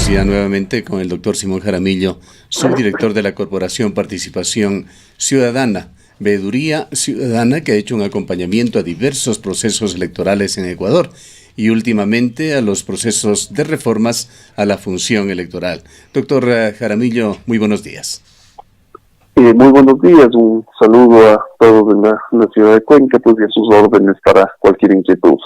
estamos ya nuevamente con el doctor Simón Jaramillo, subdirector de la Corporación Participación Ciudadana, Veeduría Ciudadana, que ha hecho un acompañamiento a diversos procesos electorales en Ecuador y últimamente a los procesos de reformas a la función electoral. Doctor Jaramillo, muy buenos días. Muy buenos días, un saludo a todos en la ciudad de Cuenca, pues y a sus órdenes para cualquier inquietud.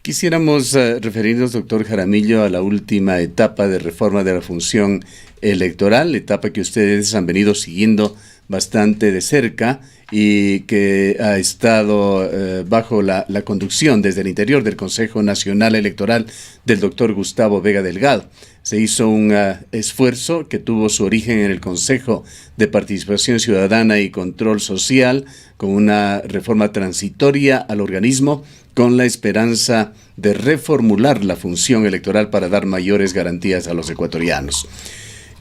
Quisiéramos referirnos, doctor Jaramillo, a la última etapa de reforma de la función electoral, etapa que ustedes han venido siguiendo bastante de cerca y que ha estado bajo la conducción desde el interior del Consejo Nacional Electoral del doctor Gustavo Vega Delgado. Se hizo un esfuerzo que tuvo su origen en el Consejo de Participación Ciudadana y Control Social, con una reforma transitoria al organismo, con la esperanza de reformular la función electoral para dar mayores garantías a los ecuatorianos.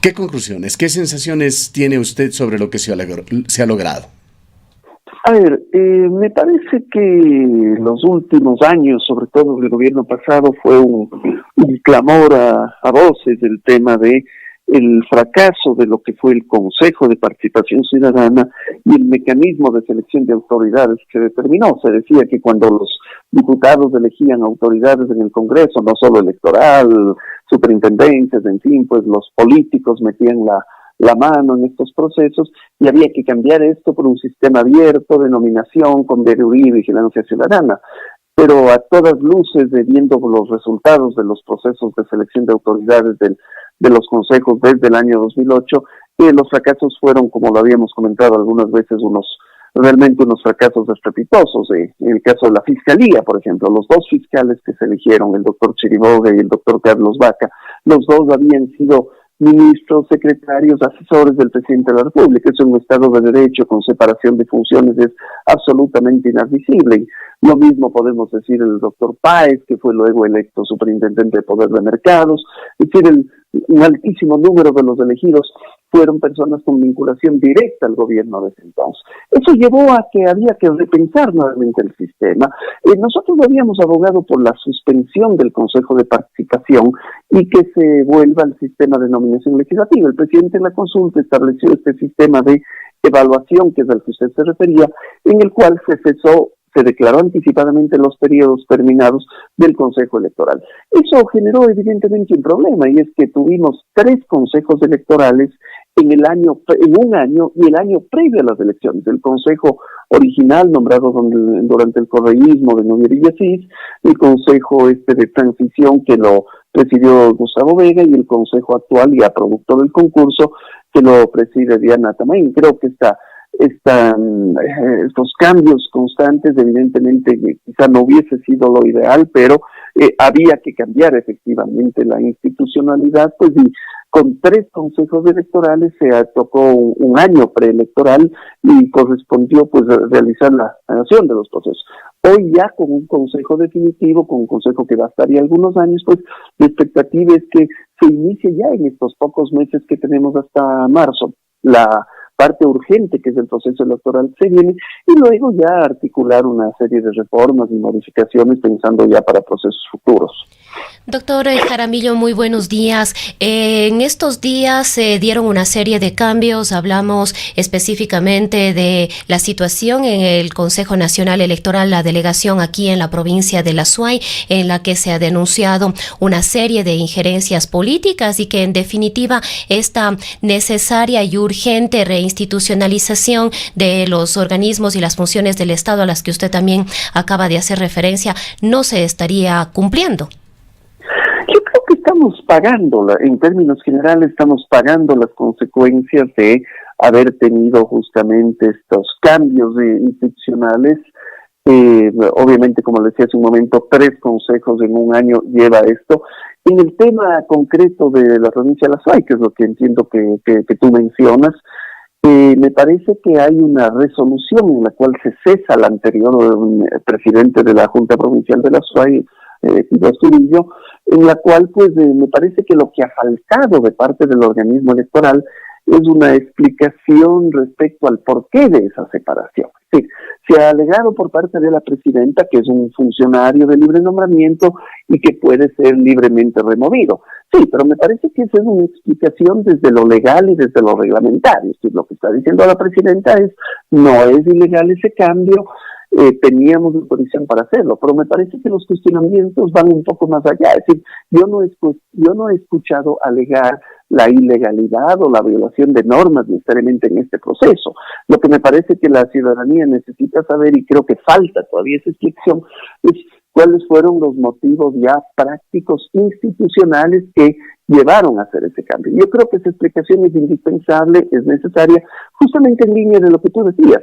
¿Qué conclusiones, qué sensaciones tiene usted sobre lo que se ha logrado? A ver, me parece que los últimos años, sobre todo el gobierno pasado, fue un clamor a voces del tema de el fracaso de lo que fue el Consejo de Participación Ciudadana y el mecanismo de selección de autoridades que determinó. Se decía que cuando los diputados elegían autoridades en el Congreso, no solo electoral, superintendencias, en fin, pues los políticos metían la mano en estos procesos y había que cambiar esto por un sistema abierto de nominación con veeduría y vigilancia ciudadana. Pero a todas luces, viendo los resultados de los procesos de selección de autoridades de los consejos desde el año 2008, los fracasos fueron, como lo habíamos comentado algunas veces, realmente unos fracasos estrepitosos. En el caso de la Fiscalía, por ejemplo, los dos fiscales que se eligieron, el doctor Chiriboga y el doctor Carlos Vaca, los dos habían sido ministros, secretarios, asesores del presidente de la República. Es un Estado de Derecho con separación de funciones, es absolutamente inadmisible. Lo mismo podemos decir del doctor Páez, que fue luego electo superintendente de Poder de Mercados. Es decir, un altísimo número de los elegidos fueron personas con vinculación directa al gobierno de ese entonces. Eso llevó a que había que repensar nuevamente el sistema. Nosotros habíamos abogado por la suspensión del Consejo de Participación y que se vuelva al sistema de nominación legislativa. El presidente en la consulta estableció este sistema de evaluación, que es al que usted se refería, en el cual se declaró anticipadamente los periodos terminados del Consejo Electoral. Eso generó evidentemente un problema, y es que tuvimos 3 consejos electorales en un año y el año previo a las elecciones. El consejo original nombrado durante el correísmo de Noguera y Asís, el consejo de transición que lo presidió Gustavo Vega y el consejo actual ya producto del concurso que lo preside Diana Tamain. Creo que estos cambios constantes, evidentemente quizá no hubiese sido lo ideal, pero había que cambiar efectivamente la institucionalidad, pues, y con 3 consejos electorales se tocó un año preelectoral y correspondió pues realizar la nación de los procesos. Hoy ya con un consejo definitivo, con un consejo que bastaría algunos años, pues la expectativa es que se inicie ya en estos pocos meses que tenemos hasta marzo la parte urgente que es el proceso electoral se viene, y luego ya articular una serie de reformas y modificaciones pensando ya para procesos futuros. Doctor Jaramillo, muy buenos días. En estos días se dieron una serie de cambios. Hablamos específicamente de la situación en el Consejo Nacional Electoral, la delegación aquí en la provincia de La Suay, en la que se ha denunciado una serie de injerencias políticas y que en definitiva esta necesaria y urgente reinstitucionalización de los organismos y las funciones del Estado a las que usted también acaba de hacer referencia no se estaría cumpliendo. Yo creo que estamos pagando, en términos generales, estamos pagando las consecuencias de haber tenido justamente estos cambios institucionales. Obviamente, como le decía hace un momento, 3 consejos en un año lleva esto. En el tema concreto de la provincia de La Suay, que es lo que entiendo que tú mencionas, me parece que hay una resolución en la cual se cesa al anterior presidente de la Junta Provincial de La Suay, Astudillo, en la cual pues me parece que lo que ha faltado de parte del organismo electoral es una explicación respecto al porqué de esa separación. Es decir, se ha alegado por parte de la presidenta que es un funcionario de libre nombramiento y que puede ser libremente removido. Sí, pero me parece que esa es una explicación desde lo legal y desde lo reglamentario. Es decir, lo que está diciendo la presidenta es, no es ilegal ese cambio, teníamos autorización para hacerlo, pero me parece que los cuestionamientos van un poco más allá. Es decir, yo no he escuchado alegar la ilegalidad o la violación de normas necesariamente en este proceso. Lo que me parece que la ciudadanía necesita saber, y creo que falta todavía esa explicación, es cuáles fueron los motivos ya prácticos institucionales que llevaron a hacer ese cambio. Yo creo que esa explicación es indispensable, es necesaria, justamente en línea de lo que tú decías.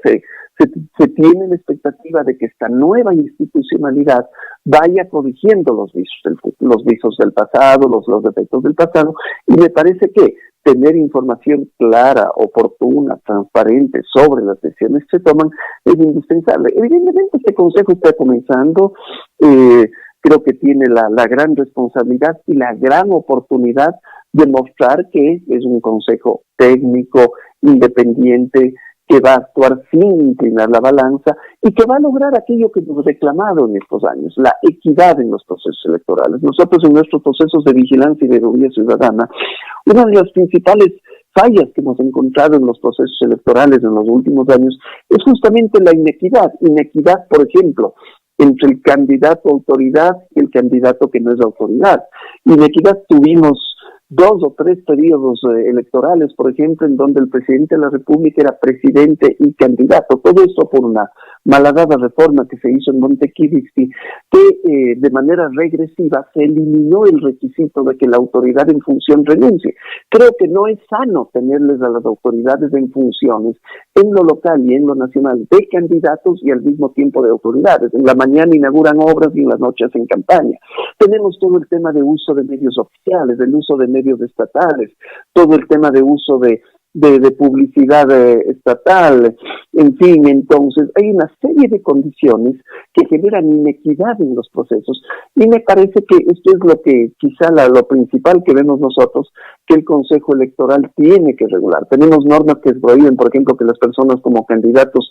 Se tiene la expectativa de que esta nueva institucionalidad vaya corrigiendo los vicios del pasado, los defectos del pasado, y me parece que tener información clara, oportuna, transparente sobre las decisiones que se toman es indispensable. Evidentemente este consejo está comenzando, creo que tiene la gran responsabilidad y la gran oportunidad de mostrar que es un consejo técnico, independiente, que va a actuar sin inclinar la balanza y que va a lograr aquello que hemos reclamado en estos años, la equidad en los procesos electorales. Nosotros en nuestros procesos de vigilancia y de seguridad ciudadana, una de las principales fallas que hemos encontrado en los procesos electorales en los últimos años es justamente la inequidad. Inequidad, por ejemplo, entre el candidato autoridad y el candidato que no es autoridad. Inequidad tuvimos 2 o 3 periodos electorales, por ejemplo, en donde el presidente de la República era presidente y candidato. Todo esto por una malhadada reforma que se hizo en Montecristi, que de manera regresiva se eliminó el requisito de que la autoridad en función renuncie. Creo que no es sano tenerles a las autoridades en funciones en lo local y en lo nacional de candidatos y al mismo tiempo de autoridades. En la mañana inauguran obras y en las noches hacen campaña. Tenemos todo el tema de uso de medios oficiales, del uso de medios estatales, todo el tema de uso de publicidad estatal, en fin. Entonces hay una serie de condiciones que generan inequidad en los procesos, y me parece que esto es lo que quizá lo principal que vemos nosotros, que el Consejo Electoral tiene que regular. Tenemos normas que prohíben, por ejemplo, que las personas como candidatos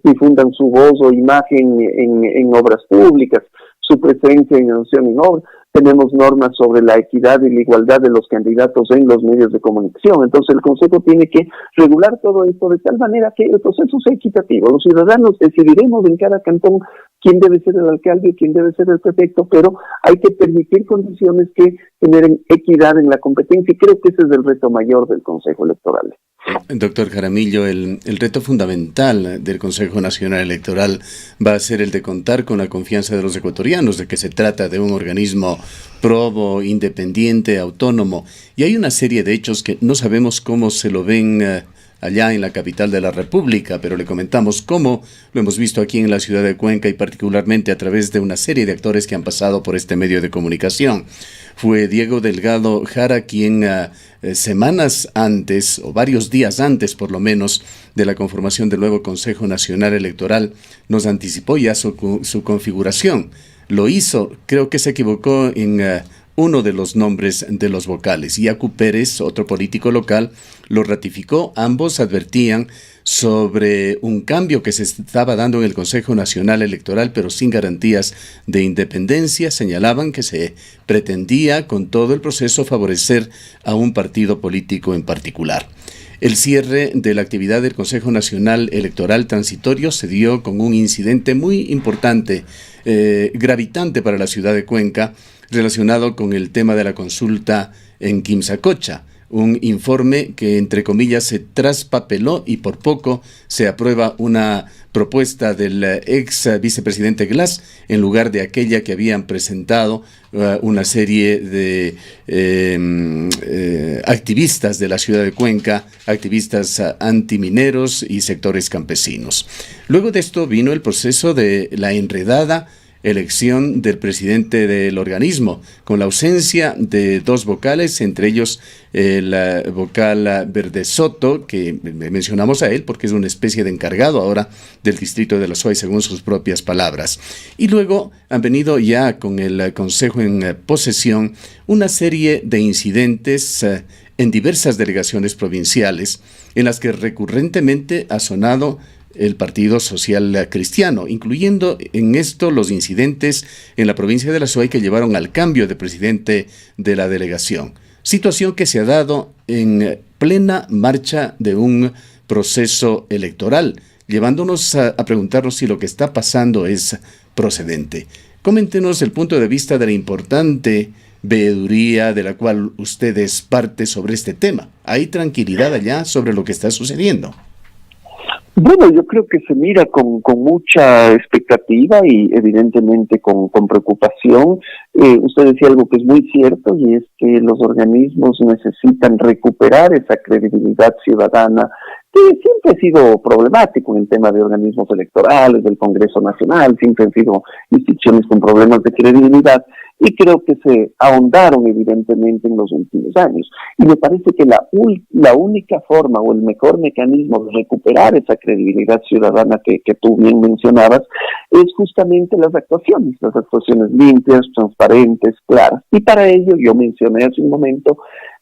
difundan su voz o imagen en obras públicas, su presencia en anunciación en obras. Tenemos normas sobre la equidad y la igualdad de los candidatos en los medios de comunicación. Entonces el Consejo tiene que regular todo esto de tal manera que el proceso sea equitativo. Los ciudadanos decidiremos en cada cantón quién debe ser el alcalde y quién debe ser el prefecto, pero hay que permitir condiciones que generen equidad en la competencia, y creo que ese es el reto mayor del Consejo Electoral. Doctor Jaramillo, el reto fundamental del Consejo Nacional Electoral va a ser el de contar con la confianza de los ecuatorianos, de que se trata de un organismo probo, independiente, autónomo, y hay una serie de hechos que no sabemos cómo se lo ven allá en la capital de la República, pero le comentamos cómo lo hemos visto aquí en la ciudad de Cuenca, y particularmente a través de una serie de actores que han pasado por este medio de comunicación. Fue Diego Delgado Jara quien semanas antes, o varios días antes por lo menos, de la conformación del nuevo Consejo Nacional Electoral, nos anticipó ya su configuración. Lo hizo, creo que se equivocó en uno de los nombres de los vocales. Yacu Pérez, otro político local, lo ratificó. Ambos advertían sobre un cambio que se estaba dando en el Consejo Nacional Electoral, pero sin garantías de independencia. Señalaban que se pretendía con todo el proceso favorecer a un partido político en particular. El cierre de la actividad del Consejo Nacional Electoral transitorio se dio con un incidente muy importante, gravitante para la ciudad de Cuenca, relacionado con el tema de la consulta en Quimsacocha. Un informe que, entre comillas, se traspapeló y por poco se aprueba una propuesta del ex vicepresidente Glass en lugar de aquella que habían presentado una serie de activistas de la ciudad de Cuenca, activistas antimineros y sectores campesinos. Luego de esto vino el proceso de la enredada elección del presidente del organismo, con la ausencia de 2 vocales, entre ellos el vocal Verde Soto, que mencionamos a él porque es una especie de encargado ahora del distrito de La Suay, según sus propias palabras. Y luego han venido ya con el Consejo en posesión una serie de incidentes en diversas delegaciones provinciales, en las que recurrentemente ha sonado el Partido Social Cristiano, incluyendo en esto los incidentes en la provincia de La Suay que llevaron al cambio de presidente de la delegación. Situación que se ha dado en plena marcha de un proceso electoral, llevándonos a preguntarnos si lo que está pasando es procedente. Coméntenos el punto de vista de la importante veeduría de la cual usted es parte sobre este tema. ¿Hay tranquilidad allá sobre lo que está sucediendo? Bueno, yo creo que se mira con mucha expectativa y evidentemente con preocupación. Usted decía algo que es muy cierto, y es que los organismos necesitan recuperar esa credibilidad ciudadana que siempre ha sido problemático en el tema de organismos electorales, del Congreso Nacional, siempre han sido instituciones con problemas de credibilidad, y creo que se ahondaron evidentemente en los últimos años. Y me parece que la única forma o el mejor mecanismo de recuperar esa credibilidad ciudadana que tú bien mencionabas es justamente las actuaciones limpias, transparentes, claras. Y para ello, yo mencioné hace un momento,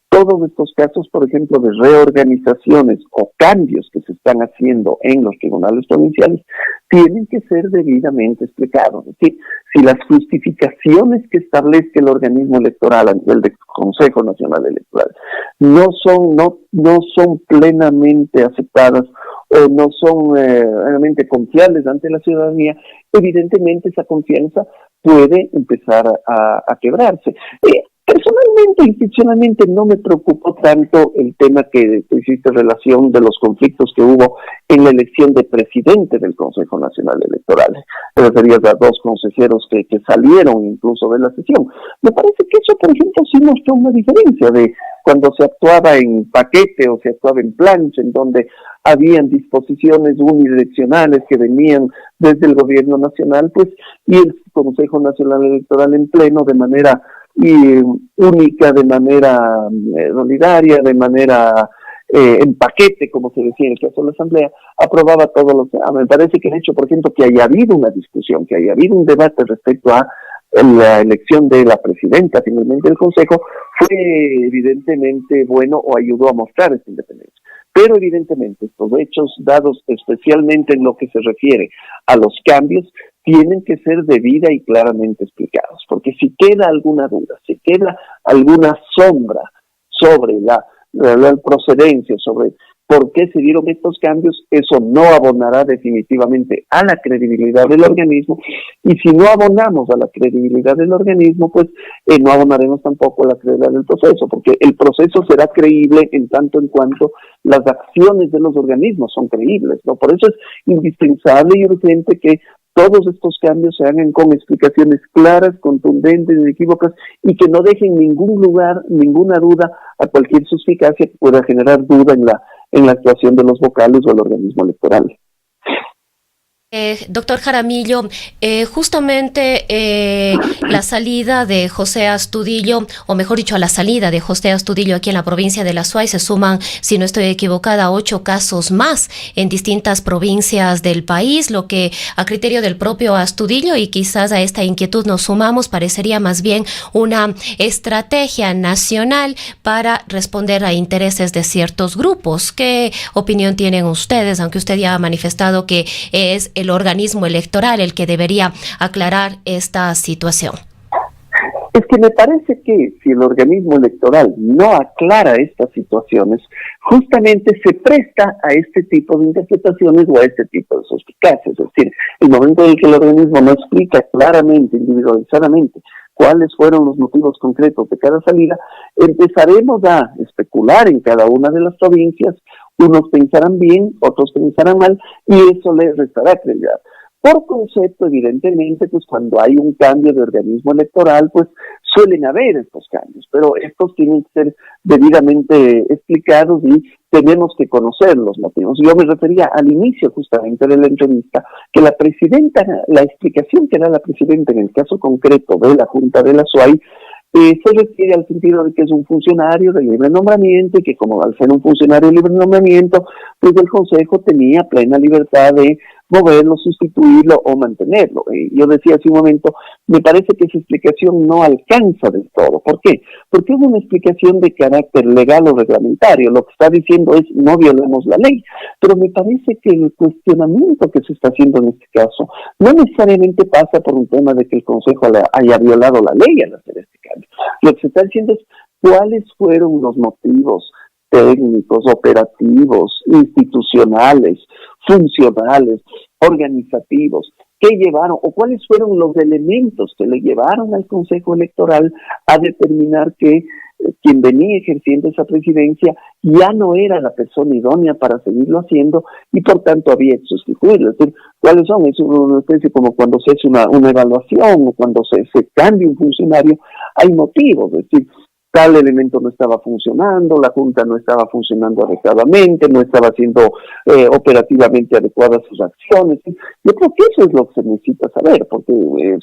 todos estos casos, por ejemplo, de reorganizaciones o cambios que se están haciendo en los tribunales provinciales, tienen que ser debidamente explicados. Es decir, si las justificaciones que establezca el organismo electoral a nivel del Consejo Nacional Electoral no son plenamente aceptadas o no son realmente confiables ante la ciudadanía, evidentemente esa confianza puede empezar a quebrarse. Personalmente, institucionalmente, no me preocupó tanto el tema que hiciste relación de los conflictos que hubo en la elección de presidente del Consejo Nacional Electoral. Te referías a dos consejeros que salieron incluso de la sesión. Me parece que eso, por ejemplo, sí mostró una diferencia de cuando se actuaba en paquete o se actuaba en plancha, en donde habían disposiciones unidireccionales que venían desde el gobierno nacional, pues, y el Consejo Nacional Electoral en pleno de manera única, de manera solidaria, de manera en paquete, como se decía en el caso de la Asamblea, aprobaba todos los temas. Me parece que el hecho, por ejemplo, que haya habido una discusión, que haya habido un debate respecto a la elección de la presidenta finalmente del Consejo, fue evidentemente bueno o ayudó a mostrar esta independencia. Pero evidentemente estos hechos dados especialmente en lo que se refiere a los cambios tienen que ser debida y claramente explicados, porque si queda alguna duda, si queda alguna sombra sobre la procedencia, sobre por qué se dieron estos cambios, eso no abonará definitivamente a la credibilidad del organismo, y si no abonamos a la credibilidad del organismo, pues no abonaremos tampoco a la credibilidad del proceso, porque el proceso será creíble en tanto en cuanto las acciones de los organismos son creíbles, ¿no? Por eso es indispensable y urgente que todos estos cambios se hagan con explicaciones claras, contundentes, inequívocas, y que no dejen ningún lugar, ninguna duda a cualquier suspicacia que pueda generar duda en la actuación de los vocales o el organismo electoral. Doctor Jaramillo, justamente la salida de José Astudillo, o mejor dicho, a la salida de José Astudillo aquí en la provincia de La Suay se suman, si no estoy equivocada, 8 casos más en distintas provincias del país, lo que a criterio del propio Astudillo, y quizás a esta inquietud nos sumamos, parecería más bien una estrategia nacional para responder a intereses de ciertos grupos. ¿Qué opinión tienen ustedes? Aunque usted ya ha manifestado que es el organismo electoral el que debería aclarar esta situación. Es que me parece que si el organismo electoral no aclara estas situaciones, justamente se presta a este tipo de interpretaciones o a este tipo de suspicacias. Es decir, el momento en el que el organismo no explica claramente, individualizadamente, cuáles fueron los motivos concretos de cada salida, empezaremos a especular en cada una de las provincias. Unos pensarán bien, otros pensarán mal, y eso les restará credibilidad. Por concepto, evidentemente, pues cuando hay un cambio de organismo electoral, pues suelen haber estos cambios, pero estos tienen que ser debidamente explicados y tenemos que conocer los motivos. Yo me refería al inicio justamente de la entrevista, que la explicación que da la presidenta en el caso concreto de la Junta de la SUAY, se refiere al sentido de que es un funcionario de libre nombramiento y que como al ser un funcionario de libre nombramiento, pues el Consejo tenía plena libertad de moverlo, sustituirlo o mantenerlo. Yo decía hace un momento, me parece que esa explicación no alcanza del todo. ¿Por qué? Porque es una explicación de carácter legal o reglamentario. Lo que está diciendo es no violemos la ley. Pero me parece que el cuestionamiento que se está haciendo en este caso no necesariamente pasa por un tema de que el Consejo haya violado la ley al hacer este cambio. Lo que se está diciendo es cuáles fueron los motivos técnicos, operativos, institucionales, funcionales, organizativos, que llevaron, o cuáles fueron los elementos que le llevaron al Consejo Electoral a determinar que quien venía ejerciendo esa presidencia ya no era la persona idónea para seguirlo haciendo y por tanto había que sustituirlo. Es decir, ¿cuáles son? Es una especie como cuando se hace una evaluación o cuando se cambia un funcionario, hay motivos, es decir, tal elemento no estaba funcionando, la Junta no estaba funcionando adecuadamente, no estaba haciendo operativamente adecuadas sus acciones. Yo creo que eso es lo que se necesita saber, porque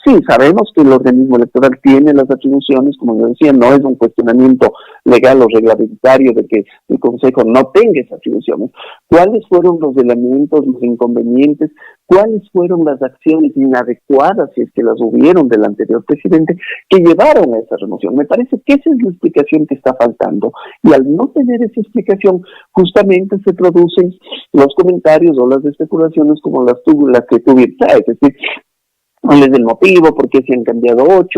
sí, sabemos que el organismo electoral tiene las atribuciones, como yo decía, no es un cuestionamiento legal o reglamentario de que el Consejo no tenga esas atribuciones. ¿Cuáles fueron los elementos, los inconvenientes? ¿Cuáles fueron las acciones inadecuadas, si es que las hubieron del anterior presidente, que llevaron a esa remoción? Me parece que esa es la explicación que está faltando. Y al no tener esa explicación, justamente se producen los comentarios o las especulaciones como las que tú bien sabes. Es decir, ¿cuál es el motivo? ¿Por qué se han cambiado 8?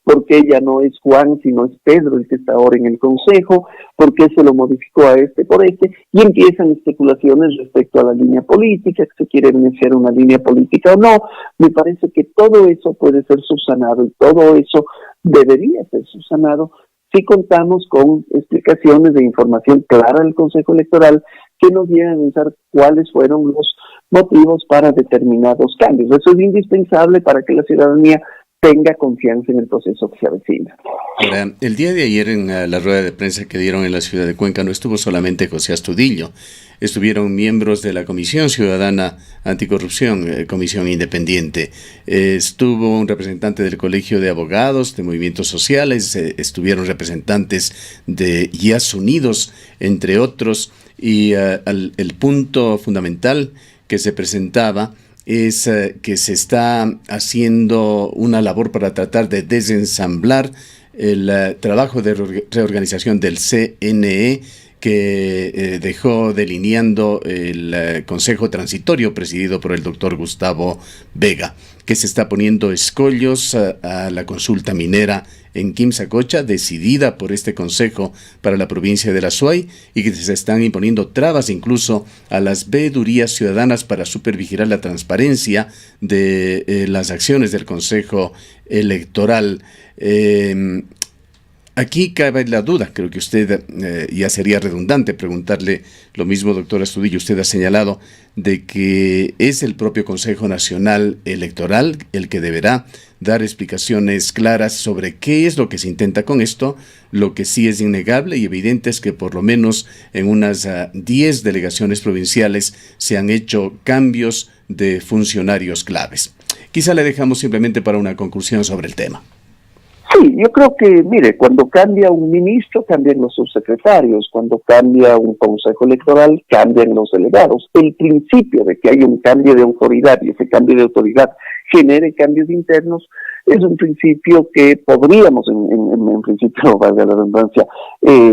¿Por qué ya no es Juan, sino es Pedro el que está ahora en el Consejo? ¿Por qué se lo modificó a este por este? Y empiezan especulaciones respecto a la línea política, que se quiere iniciar una línea política o no. Me parece que todo eso puede ser subsanado y todo eso debería ser subsanado si contamos con explicaciones de información clara del Consejo Electoral que nos lleven a pensar cuáles fueron los motivos para determinados cambios. Eso es indispensable para que la ciudadanía tenga confianza en el proceso que se avecina. Ahora, el día de ayer en la rueda de prensa que dieron en la ciudad de Cuenca no estuvo solamente José Astudillo, estuvieron miembros de la Comisión Ciudadana Anticorrupción, Comisión Independiente, estuvo un representante del Colegio de Abogados, de Movimientos Sociales, estuvieron representantes de IAS Unidos, entre otros, y el punto fundamental que se presentaba es que se está haciendo una labor para tratar de desensamblar el trabajo de reorganización del CNE que dejó delineando el Consejo Transitorio presidido por el doctor Gustavo Vega, que se está poniendo escollos a la consulta minera en Quimsacocha, decidida por este Consejo para la provincia de la Suay, y que se están imponiendo trabas incluso a las veedurías ciudadanas para supervigilar la transparencia de las acciones del Consejo Electoral. Aquí cabe la duda, creo que usted ya sería redundante preguntarle lo mismo, doctor Astudillo. Usted ha señalado de que es el propio Consejo Nacional Electoral el que deberá dar explicaciones claras sobre qué es lo que se intenta con esto. Lo que sí es innegable y evidente es que por lo menos en unas 10 delegaciones provinciales se han hecho cambios de funcionarios claves. Quizá le dejamos simplemente para una conclusión sobre el tema. Sí, yo creo que, mire, cuando cambia un ministro, cambian los subsecretarios. Cuando cambia un consejo electoral, cambian los delegados. El principio de que hay un cambio de autoridad y ese cambio de autoridad genere cambios internos es un principio que podríamos, en principio, valga la redundancia,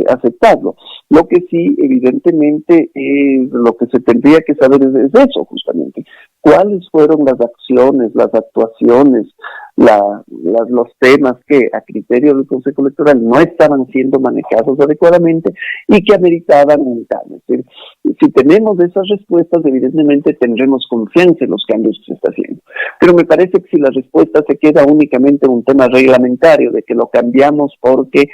aceptarlo. Lo que sí, evidentemente, lo que se tendría que saber es eso, justamente. ¿Cuáles fueron las acciones, las actuaciones, los temas que a criterio del Consejo Electoral no estaban siendo manejados adecuadamente y que ameritaban un cambio? Es decir, si tenemos esas respuestas, evidentemente tendremos confianza en los cambios que se está haciendo. Pero me parece que si la respuesta se queda únicamente en un tema reglamentario, de que lo cambiamos porque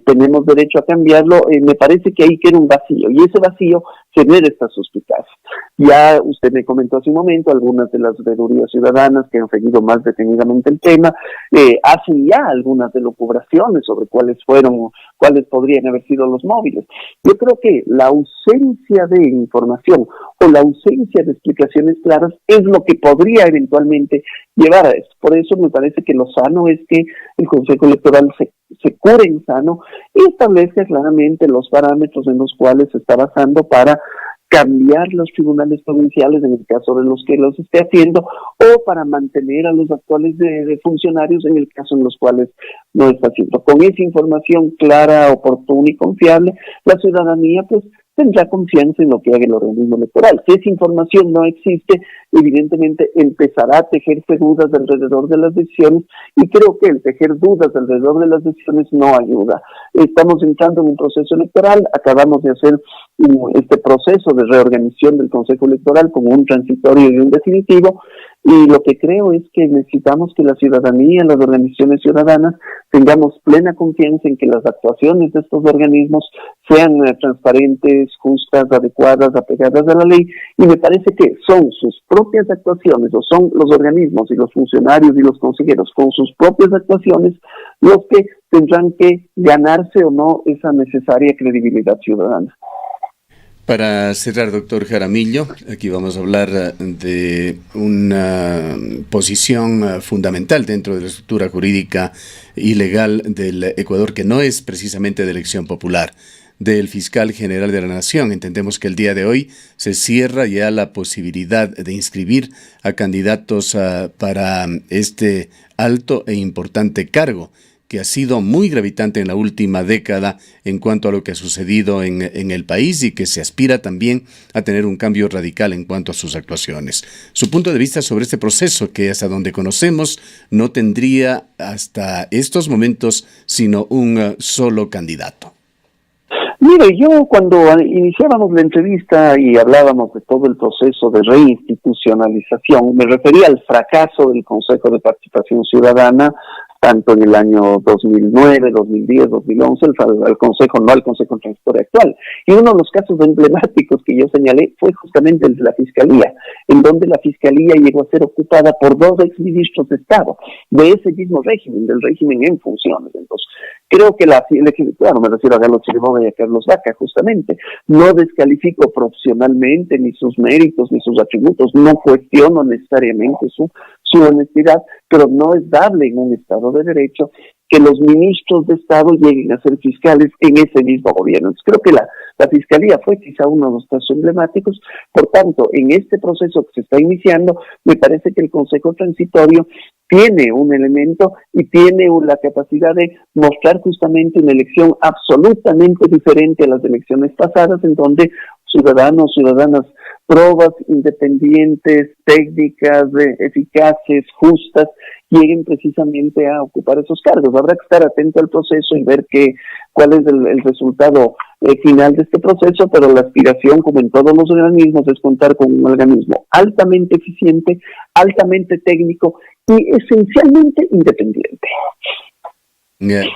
tenemos derecho a cambiarlo, me parece que ahí queda un vacío, y ese vacío genera esta suspicacia. Ya usted me comentó hace un momento, algunas de las veedurías ciudadanas que han seguido más detenidamente el tema, hacen ya algunas elucubraciones sobre cuáles podrían haber sido los móviles. Yo creo que la ausencia de información o la ausencia de explicaciones claras es lo que podría eventualmente llevar a esto. Por eso me parece que lo sano es que el Consejo Electoral se cure en sano y establezca claramente los parámetros en los cuales se está basando para cambiar los tribunales provinciales en el caso de los que los esté haciendo, o para mantener a los actuales de funcionarios en el caso en los cuales no está haciendo. Con esa información clara, oportuna y confiable, la ciudadanía pues tendrá confianza en lo que haga el organismo electoral. Si esa información no existe, evidentemente empezará a tejerse dudas alrededor de las decisiones, y creo que el tejer dudas alrededor de las decisiones no ayuda. Estamos entrando en un proceso electoral, acabamos de hacer este proceso de reorganización del Consejo Electoral como un transitorio y un definitivo, y lo que creo es que necesitamos que la ciudadanía, las organizaciones ciudadanas, tengamos plena confianza en que las actuaciones de estos organismos sean transparentes, justas, adecuadas, apegadas a la ley, y me parece que son sus propias actuaciones, o son los organismos y los funcionarios y los consejeros con sus propias actuaciones los que tendrán que ganarse o no esa necesaria credibilidad ciudadana. Para cerrar, doctor Jaramillo, aquí vamos a hablar de una posición fundamental dentro de la estructura jurídica y legal del Ecuador, que no es precisamente de elección popular, del fiscal general de la Nación. Entendemos que el día de hoy se cierra ya la posibilidad de inscribir a candidatos para este alto e importante cargo, que ha sido muy gravitante en la última década en cuanto a lo que ha sucedido en el país, y que se aspira también a tener un cambio radical en cuanto a sus actuaciones. Su punto de vista sobre este proceso, que hasta donde conocemos no tendría hasta estos momentos sino un solo candidato. Mire, yo cuando iniciábamos la entrevista y hablábamos de todo el proceso de reinstitucionalización, me refería al fracaso del Consejo de Participación Ciudadana, tanto en el año 2009, 2010, 2011, al Consejo, no al Consejo Transitorio actual. Y uno de los casos emblemáticos que yo señalé fue justamente el de la Fiscalía, en donde la Fiscalía llegó a ser ocupada por 2 exministros de Estado, de ese mismo régimen, del régimen en funciones. Entonces, creo que el Ejecutivo, me refiero a Galo Chiriboga y a Carlos Vaca, justamente, no descalifico profesionalmente ni sus méritos ni sus atributos, no cuestiono necesariamente su honestidad, pero no es dable en un Estado de Derecho que los ministros de Estado lleguen a ser fiscales en ese mismo gobierno. Entonces, creo que la Fiscalía fue quizá uno de los casos emblemáticos. Por tanto, en este proceso que se está iniciando, me parece que el Consejo Transitorio tiene un elemento y tiene la capacidad de mostrar justamente una elección absolutamente diferente a las elecciones pasadas, en donde ciudadanos, ciudadanas probas, independientes, técnicas, eficaces, justas, lleguen precisamente a ocupar esos cargos. Habrá que estar atento al proceso y ver cuál es el resultado final de este proceso, pero la aspiración, como en todos los organismos, es contar con un organismo altamente eficiente, altamente técnico y esencialmente independiente.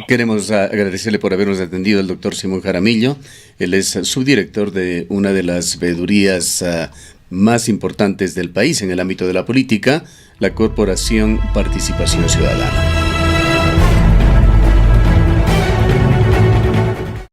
Queremos agradecerle por habernos atendido el doctor Simón Jaramillo. Él es subdirector de una de las veedurías más importantes del país en el ámbito de la política, la Corporación Participación Ciudadana.